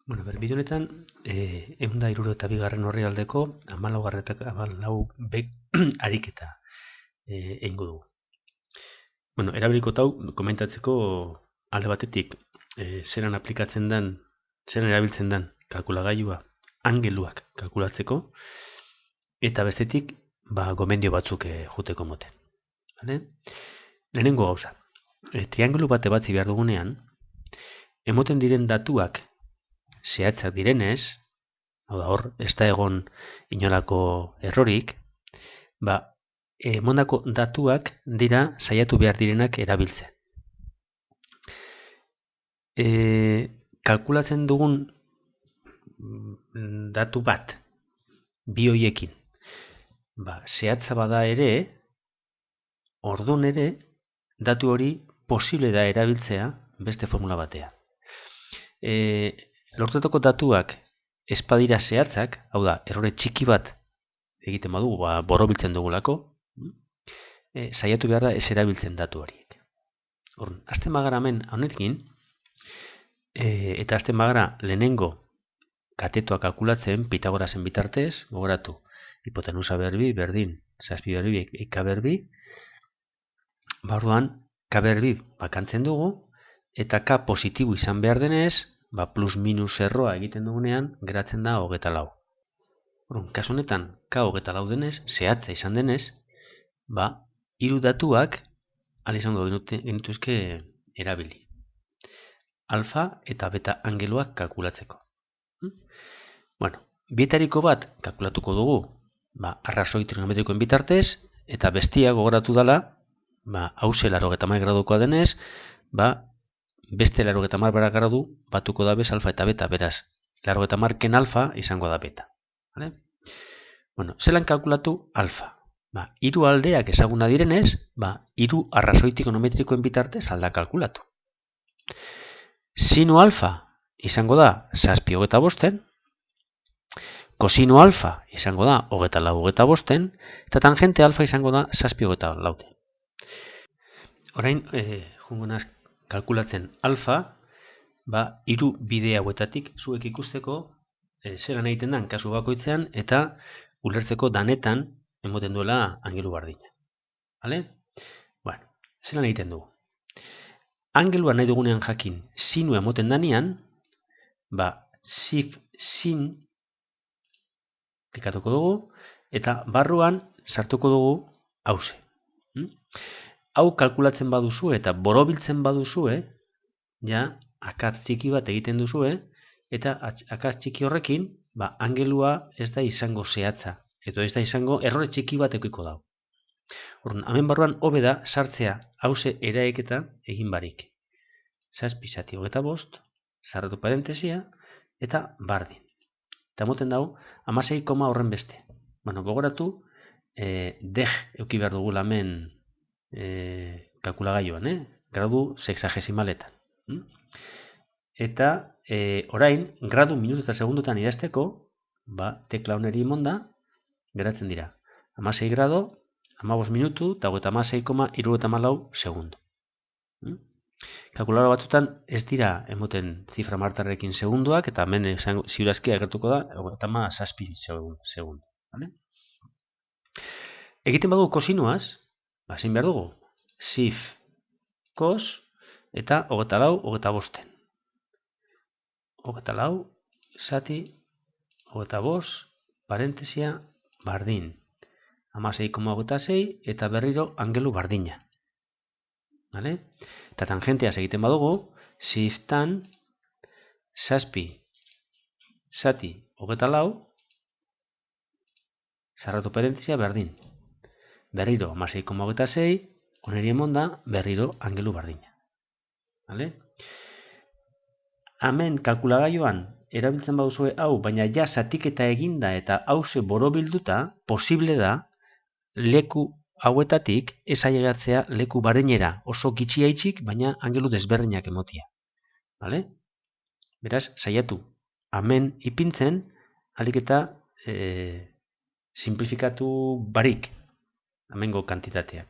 Bueno, bideo honetan, 172. orrialdeko 14 bek ariketa egingo dugu. Bueno, erabiliko hau komentatzeko alde batetik zeran aplikatzen den, zeran erabiltzen den kalkulagailua angeluak kalkulatzeko, eta bestetik gomendio batzuk juteko moten. Vale? Lehenengo gauza, triangelu bate batzi behar dugunean, emoten diren datuak zehatzak direnez, hor, ez da egon inolako errorik, emondako datuak dira saiatu behar direnak erabiltzen. Kalkulatzen dugun datu bat, bi hoiekin, zehatza bada ere, ordun ere, datu hori posible da erabiltzea beste formula batean. Lortetako datuak espadira zehatzak, hau da, errore txiki bat egiten badugu, borobiltzen dugulako, saiatu behar da ez erabiltzen datu horiek. Azten bagara hemen honekin, eta azten bagara lehenengo katetoa kalkulatzen Pitagorasen bitartez, gogoratu, hipotenusa berbi, berdin, zazpi berbi, eka berbi, orduan, k berbi bakantzen dugu, eta k positibo izan behar denez, plus minus erroa egiten dugunean, geratzen da 24. Kasu honetan, k 24 denez, zehatza izan denez, hiru datuak izango genituzke erabili. Alfa eta beta angeluak kalkulatzeko. Bueno, bietariko bat kalkulatuko dugu, arrazoi trigonometrikoen bitartez, eta bestia gogoratu dela, hause 80 gradukoa denez, beste 80 gradu batuko da bez alfa eta beta, beraz, 80 ken alfa izango da beta. Bueno, zelan kalkulatu alfa? Hiru aldeak ezaguna direnez, hiru arrazoi trigonometrikoen bitartez alda kalkulatu. Sino alfa izango da 7/25, kosino alfa izango da 24/25, eta tangente alfa izango da 7/24. Orain, jungo naz kalkulatzen alfa, hiru bide hauetatik zuek ikusteko zelan egiten den kasu bakoitzean, eta ulertzeko danetan emoten duela angelu bardina. Vale? Bueno, zelan egiten dugu. Angelua nahi dugunean jakin sinua emoten danean, sif sin aplikatuko dugu, eta barruan sartuko dugu hause. Hau kalkulatzen baduzue eta borobiltzen baduzue, akatz txiki bat egiten duzue, eta akatz txiki horrekin, angelua ez da izango zehatza, eta ez da izango errore txiki bat ekiko dago. Hemen barruan hobe da sartzea hause eraeketa egin barik. 7/25, sarratu parentesia, eta bardin. Eta moten dago, 16, horren beste. Bueno, gogoratu, deg euki behar dugu lamen kalkulagailuan, gradu sexagesimaletan. Eta orain, gradu minutu eta segundotan idazteko, tekla honeri imonda, geratzen dira. 16 grado, 15 minutu, eta 16,74 segundo. Kalkuladora batzutan ez dira emoten zifra martarrekin segundoak, eta hemen ziurazki agertuko da 37 segundo. Egiten badugu kosinoaz, zein behar dugu? Sif kos eta 24/25. 24 zati 25 parentesia bardin. 16,26 eta berriro angelu bardina. Eta tangenteaz egiten badugu, siftan zazpi zati 24 sarratu parentesia berdin. Berriro 16,26, oneri emonda berriro angelu bardina. Hemen kalkulagailuan erabiltzen baduzue hau, baina zatiketa eginda eta hause borobilduta, posible da leku hauetatik ez ailegatzea leku bardinera, oso gitxia itxik, baina angelu desberdinak emotia. Beraz, saiatu, hemen ipintzen, alik eta simplifikatu barik, hemengo kantitateak.